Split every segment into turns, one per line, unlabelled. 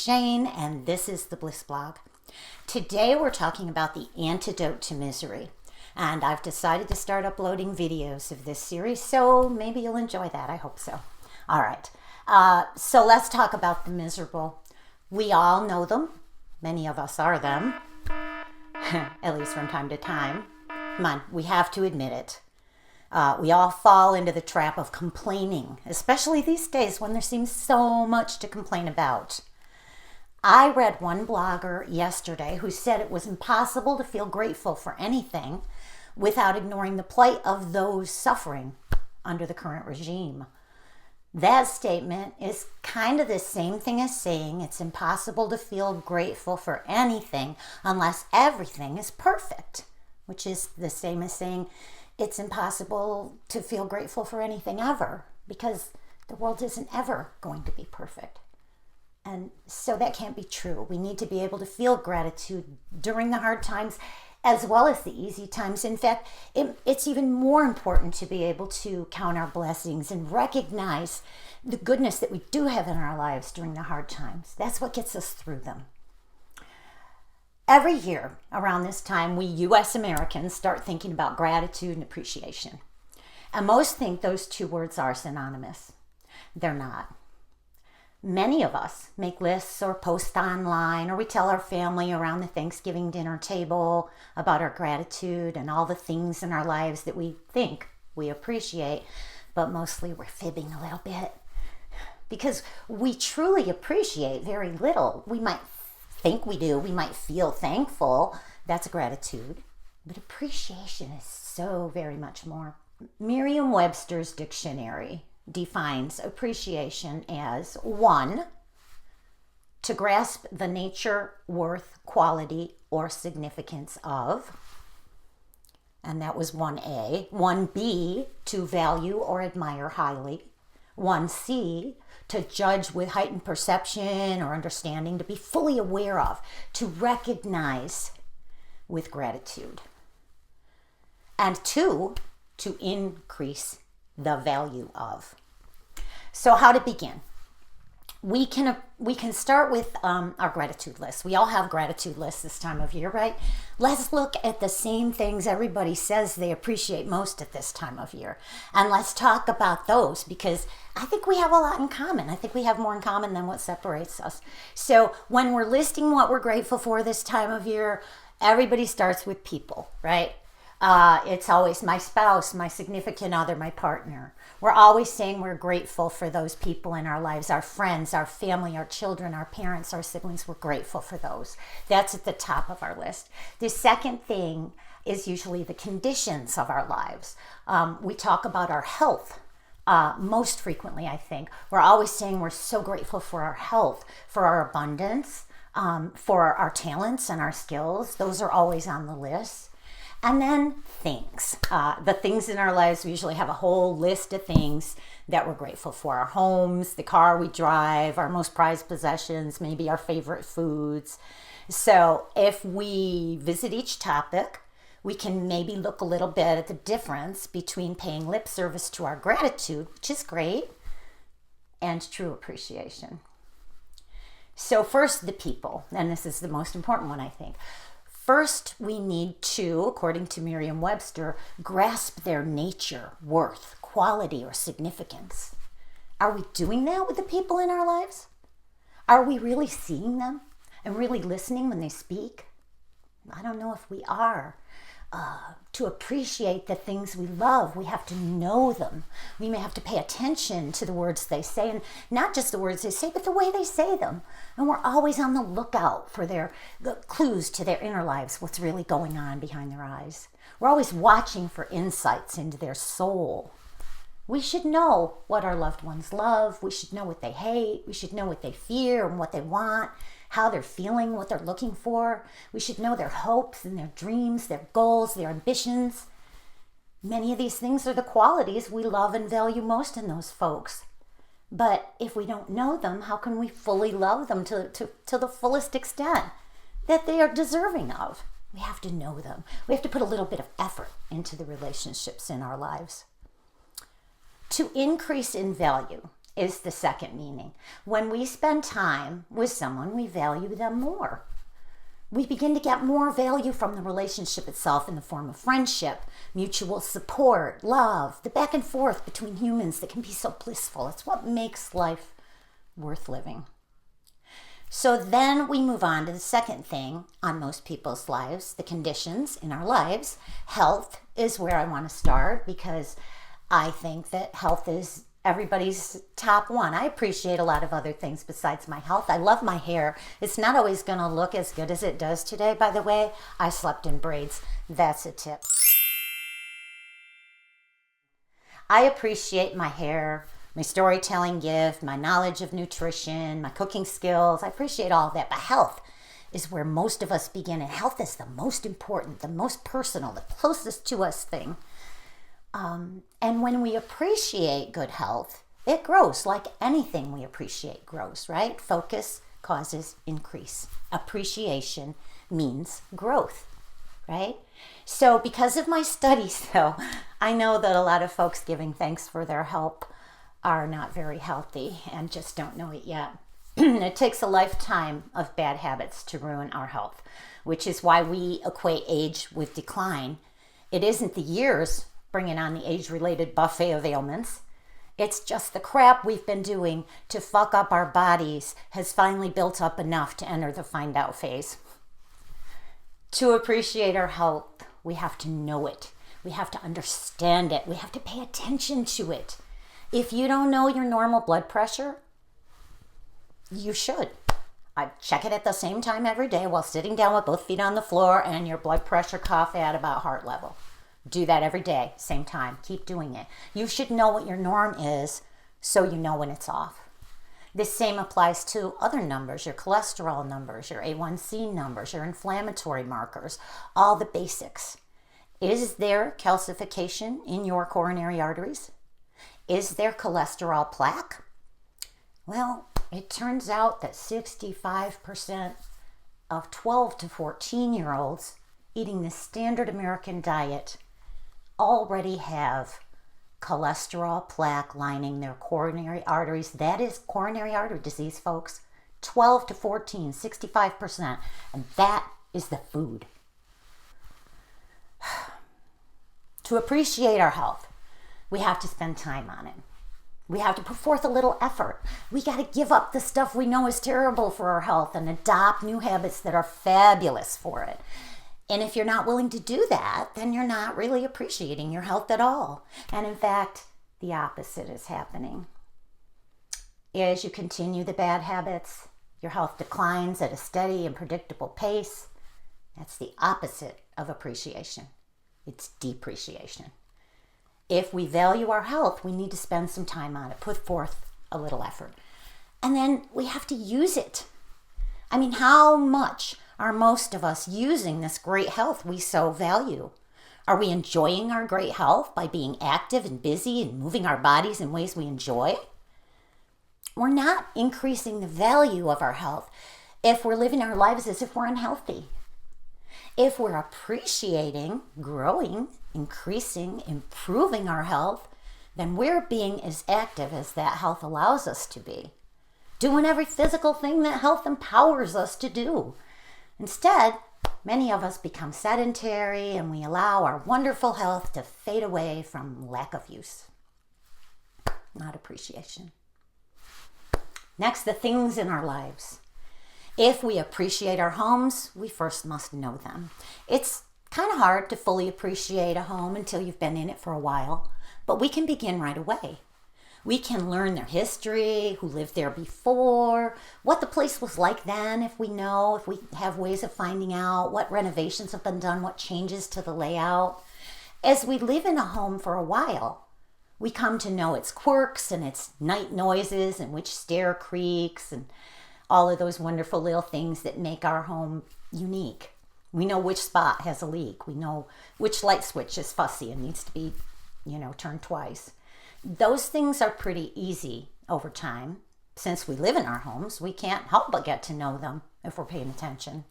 Shane, and this is the Bliss Blog. Today we're talking about the antidote to misery, and I've decided to start uploading videos of this series, so maybe you'll enjoy that. I hope so. All right, so let's talk about the miserable. We all know them. Many of us are them, at least from time to time. Come on, we have to admit it. We all fall into the trap of complaining, especially these days when there seems so much to complain about. I read one blogger yesterday who said it was impossible to feel grateful for anything without ignoring the plight of those suffering under the current regime. That statement is kind of the same thing as saying it's impossible to feel grateful for anything unless everything is perfect, which is the same as saying it's impossible to feel grateful for anything ever, because the world isn't ever going to be perfect. And so that can't be true. We need to be able to feel gratitude during the hard times as well as the easy times. In fact, it's even more important to be able to count our blessings and recognize the goodness that we do have in our lives during the hard times. That's what gets us through them. Every year around this time, we U.S. Americans start thinking about gratitude and appreciation. And most think those two words are synonymous. They're not. Many of us make lists or post online, or we tell our family around the Thanksgiving dinner table about our gratitude and all the things in our lives that we think we appreciate, but mostly we're fibbing a little bit. Because we truly appreciate very little. We might think we do. We might feel thankful. That's gratitude. But appreciation is so very much more. Merriam-Webster's dictionary defines appreciation as 1, to grasp the nature, worth, quality, or significance of. And that was 1A. 1B, to value or admire highly. 1C, to judge with heightened perception or understanding, to be fully aware of, to recognize with gratitude. And 2, to increase the value of. So how to begin? We can start with our gratitude list. We all have gratitude lists this time of year, right? Let's look at the same things everybody says they appreciate most at this time of year. And let's talk about those, because I think we have a lot in common. I think we have more in common than what separates us. So when we're listing what we're grateful for this time of year, everybody starts with people, right? It's always my spouse, my significant other, my partner. We're always saying we're grateful for those people in our lives, our friends, our family, our children, our parents, our siblings. We're grateful for those. That's at the top of our list. The second thing is usually the conditions of our lives. We talk about our health most frequently, I think. We're always saying we're so grateful for our health, for our abundance, for our talents and our skills. Those are always on the list. And then things. The things in our lives, we usually have a whole list of things that we're grateful for. Our homes, the car we drive, our most prized possessions, maybe our favorite foods. So if we visit each topic, we can maybe look a little bit at the difference between paying lip service to our gratitude, which is great, and true appreciation. So first, the people. And this is the most important one, I think. First, we need to, according to Merriam-Webster, grasp their nature, worth, quality, or significance. Are we doing that with the people in our lives? Are we really seeing them and really listening when they speak? I don't know if we are. To appreciate the things we love, we have to know them. We may have to pay attention to the words they say, and not just the words they say, but the way they say them. And we're always on the lookout for the clues to their inner lives, what's really going on behind their eyes. We're always watching for insights into their soul. We should know what our loved ones love. We should know what they hate. We should know what they fear and what they want, how they're feeling, what they're looking for. We should know their hopes and their dreams, their goals, their ambitions. Many of these things are the qualities we love and value most in those folks. But if we don't know them, how can we fully love them to the fullest extent that they are deserving of? We have to know them. We have to put a little bit of effort into the relationships in our lives. To increase in value is the second meaning. When we spend time with someone, we value them more. We begin to get more value from the relationship itself in the form of friendship, mutual support, love, the back and forth between humans that can be so blissful. It's what makes life worth living. So then we move on to the second thing on most people's lives, the conditions in our lives. Health is where I want to start because I think that health is everybody's top one. I appreciate a lot of other things besides my health. I love my hair. It's not always going to look as good as it does today, by the way. I slept in braids. That's a tip. I appreciate my hair, my storytelling gift, my knowledge of nutrition, my cooking skills. I appreciate all of that. But health is where most of us begin. And health is the most important, the most personal, the closest to us thing. And when we appreciate good health, it grows. Like anything we appreciate grows, right? Focus causes increase. Appreciation means growth, right? So because of my studies, though, I know that a lot of folks giving thanks for their help are not very healthy and just don't know it yet. It takes a lifetime of bad habits to ruin our health, which is why we equate age with decline. It isn't the years bringing on the age-related buffet of ailments. It's just the crap we've been doing to fuck up our bodies has finally built up enough to enter the find out phase. To appreciate our health, we have to know it. We have to understand it. We have to pay attention to it. If you don't know your normal blood pressure, you should. I check it at the same time every day while sitting down with both feet on the floor and your blood pressure cuff at about heart level. Do that every day, same time. Keep doing it. You should know what your norm is so you know when it's off. This same applies to other numbers, your cholesterol numbers, your A1C numbers, your inflammatory markers, all the basics. Is there calcification in your coronary arteries? Is there cholesterol plaque? Well, it turns out that 65% of 12 to 14-year-olds eating the standard American diet already have cholesterol plaque lining their coronary arteries. That is coronary artery disease, folks. 12 to 14, 65%. And that is the food. To appreciate our health, we have to spend time on it. We have to put forth a little effort. We got to give up the stuff we know is terrible for our health and adopt new habits that are fabulous for it. And if you're not willing to do that, then you're not really appreciating your health at all. And in fact, the opposite is happening. As you continue the bad habits, your health declines at a steady and predictable pace. That's the opposite of appreciation. It's depreciation. If we value our health, we need to spend some time on it, put forth a little effort. And then we have to use it. I mean, how much are most of us using this great health we so value? Are we enjoying our great health by being active and busy and moving our bodies in ways we enjoy? We're not increasing the value of our health if we're living our lives as if we're unhealthy. If we're appreciating, growing, increasing, improving our health, then we're being as active as that health allows us to be, doing every physical thing that health empowers us to do. Instead, many of us become sedentary and we allow our wonderful health to fade away from lack of use. Not appreciation. Next, the things in our lives. If we appreciate our homes, we first must know them. It's kind of hard to fully appreciate a home until you've been in it for a while, but we can begin right away. We can learn their history, who lived there before, what the place was like then if we know, if we have ways of finding out, what renovations have been done, what changes to the layout. As we live in a home for a while, we come to know its quirks and its night noises and which stair creaks and all of those wonderful little things that make our home unique. We know which spot has a leak. We know which light switch is fussy and needs to be, turned twice. Those things are pretty easy over time. Since we live in our homes, we can't help but get to know them if we're paying attention.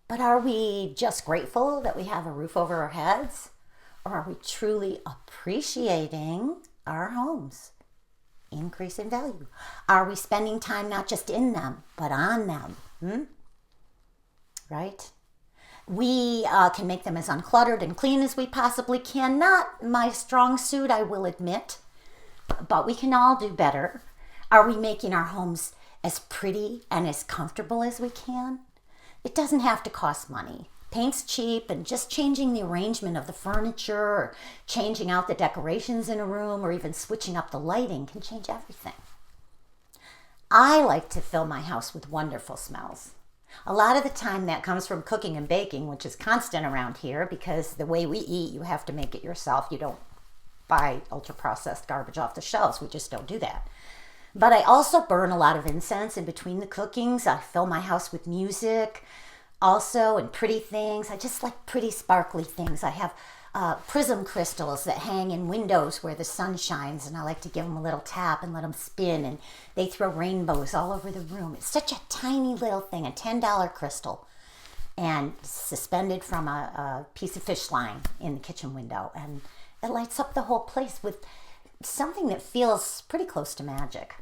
But are we just grateful that we have a roof over our heads? Or are we truly appreciating our homes Increase in value. Are we spending time not just in them, but on them? Right? We can make them as uncluttered and clean as we possibly can. Not my strong suit, I will admit, but we can all do better. Are we making our homes as pretty and as comfortable as we can? It doesn't have to cost money. Paint's cheap, and just changing the arrangement of the furniture or changing out the decorations in a room or even switching up the lighting can change everything. I like to fill my house with wonderful smells. A lot of the time that comes from cooking and baking, which is constant around here because the way we eat, you have to make it yourself. You don't buy ultra-processed garbage off the shelves. We just don't do that. But I also burn a lot of incense in between the cookings. I fill my house with music also and pretty things. I just like pretty sparkly things. I have prism crystals that hang in windows where the sun shines, and I like to give them a little tap and let them spin, and they throw rainbows all over the room. It's such a tiny little thing, a $10 crystal, and suspended from a piece of fish line in the kitchen window, and it lights up the whole place with something that feels pretty close to magic.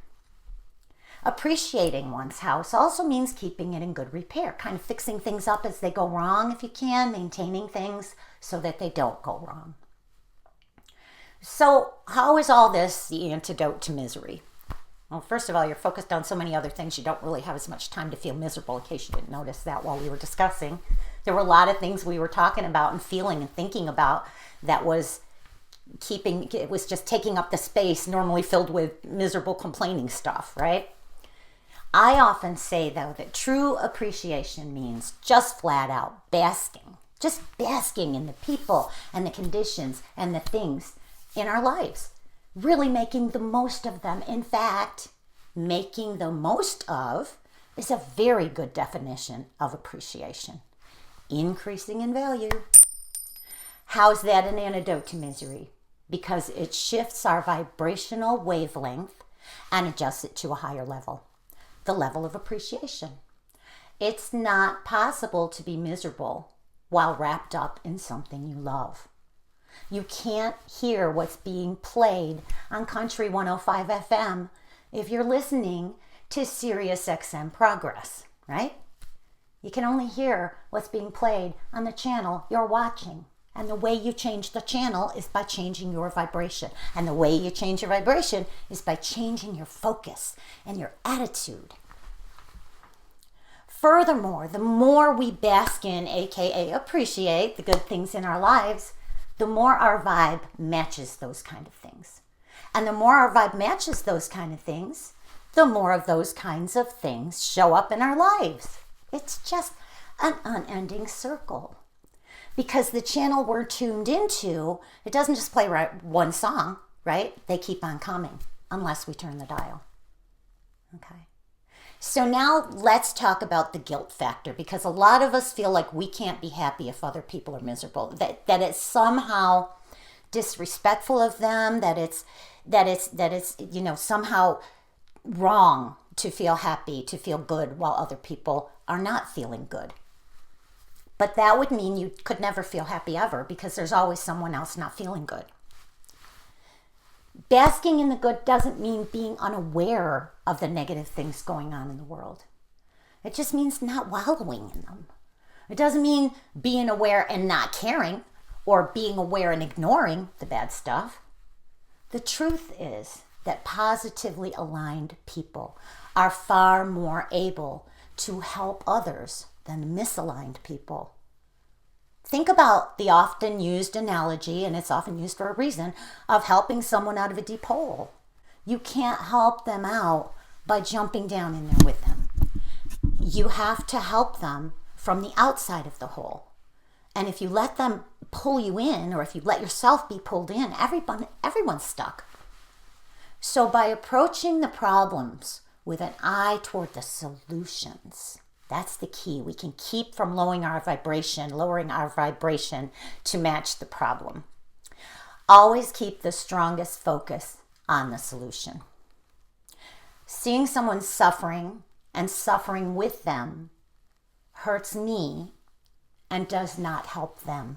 Appreciating one's house also means keeping it in good repair, kind of fixing things up as they go wrong if you can, maintaining things so that they don't go wrong. So how is all this the antidote to misery? Well, first of all, you're focused on so many other things, you don't really have as much time to feel miserable, in case you didn't notice that while we were discussing. There were a lot of things we were talking about and feeling and thinking about that was just taking up the space normally filled with miserable complaining stuff, right? I often say, though, that true appreciation means just flat out basking. Just basking in the people and the conditions and the things in our lives. Really making the most of them. In fact, making the most of is a very good definition of appreciation. Increasing in value. How's that an antidote to misery? Because it shifts our vibrational wavelength and adjusts it to a higher level. The level of appreciation. It's not possible to be miserable while wrapped up in something you love. You can't hear what's being played on Country 105 FM if you're listening to Sirius XM Progress, right? You can only hear what's being played on the channel you're watching. And the way you change the channel is by changing your vibration. And the way you change your vibration is by changing your focus and your attitude. Furthermore, the more we bask in, aka appreciate the good things in our lives, the more our vibe matches those kind of things. And the more our vibe matches those kind of things, the more of those kinds of things show up in our lives. It's just an unending circle. Because the channel we're tuned into, it doesn't just play one song, right? They keep on coming, unless we turn the dial. Okay. So now let's talk about the guilt factor, because a lot of us feel like we can't be happy if other people are miserable, that it's somehow disrespectful of them, that it's somehow wrong to feel happy, to feel good while other people are not feeling good. But that would mean you could never feel happy ever, because there's always someone else not feeling good. Basking in the good doesn't mean being unaware of the negative things going on in the world. It just means not wallowing in them. It doesn't mean being aware and not caring, or being aware and ignoring the bad stuff. The truth is that positively aligned people are far more able to help others than misaligned people. Think about the often used analogy, and it's often used for a reason, of helping someone out of a deep hole. You can't help them out by jumping down in there with them. You have to help them from the outside of the hole. And if you let them pull you in, or if you let yourself be pulled in, everyone's stuck. So by approaching the problems with an eye toward the solutions, that's the key. We can keep from lowering our vibration to match the problem. Always keep the strongest focus on the solution. Seeing someone suffering and suffering with them hurts me and does not help them.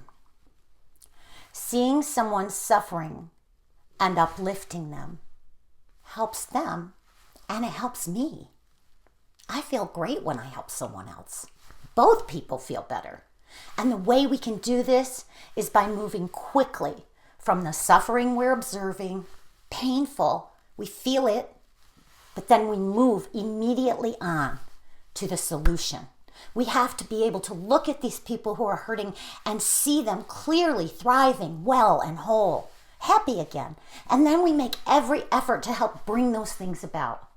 Seeing someone suffering and uplifting them helps them and it helps me. I feel great when I help someone else. Both people feel better. And the way we can do this is by moving quickly from the suffering we're observing, painful, we feel it, but then we move immediately on to the solution. We have to be able to look at these people who are hurting and see them clearly thriving, well and whole, happy again. And then we make every effort to help bring those things about.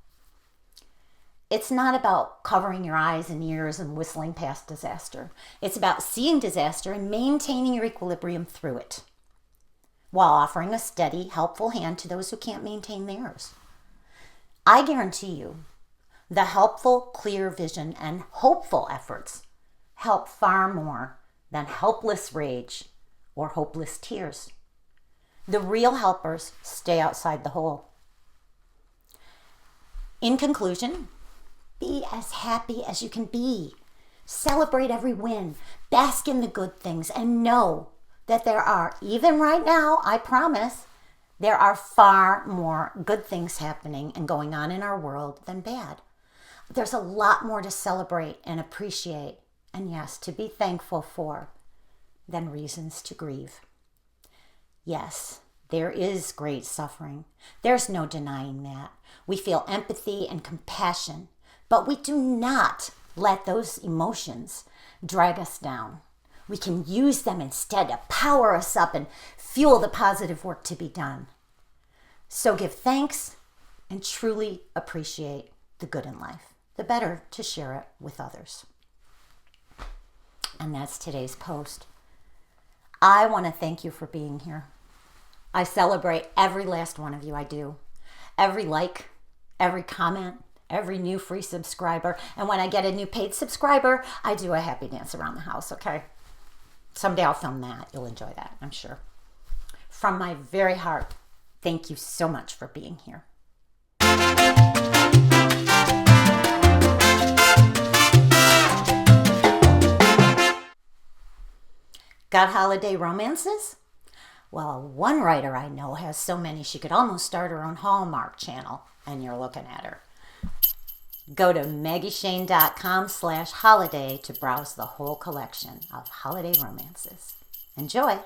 It's not about covering your eyes and ears and whistling past disaster. It's about seeing disaster and maintaining your equilibrium through it, while offering a steady, helpful hand to those who can't maintain theirs. I guarantee you, the helpful, clear vision and hopeful efforts help far more than helpless rage or hopeless tears. The real helpers stay outside the hole. In conclusion, be as happy as you can be. Celebrate every win. Bask in the good things and know that there are, even right now, I promise, there are far more good things happening and going on in our world than bad. There's a lot more to celebrate and appreciate, and yes, to be thankful for, than reasons to grieve. Yes, there is great suffering. There's no denying that. We feel empathy and compassion, but we do not let those emotions drag us down. We can use them instead to power us up and fuel the positive work to be done. So give thanks and truly appreciate the good in life. The better to share it with others. And that's today's post. I want to thank you for being here. I celebrate every last one of you. I do. Every like, every comment, every new free subscriber. And when I get a new paid subscriber, I do a happy dance around the house, okay? Someday I'll film that. You'll enjoy that, I'm sure. From my very heart, thank you so much for being here. Got holiday romances? Well, one writer I know has so many she could almost start her own Hallmark channel, and you're looking at her. Go to MaggieShane.com/holiday to browse the whole collection of holiday romances. Enjoy!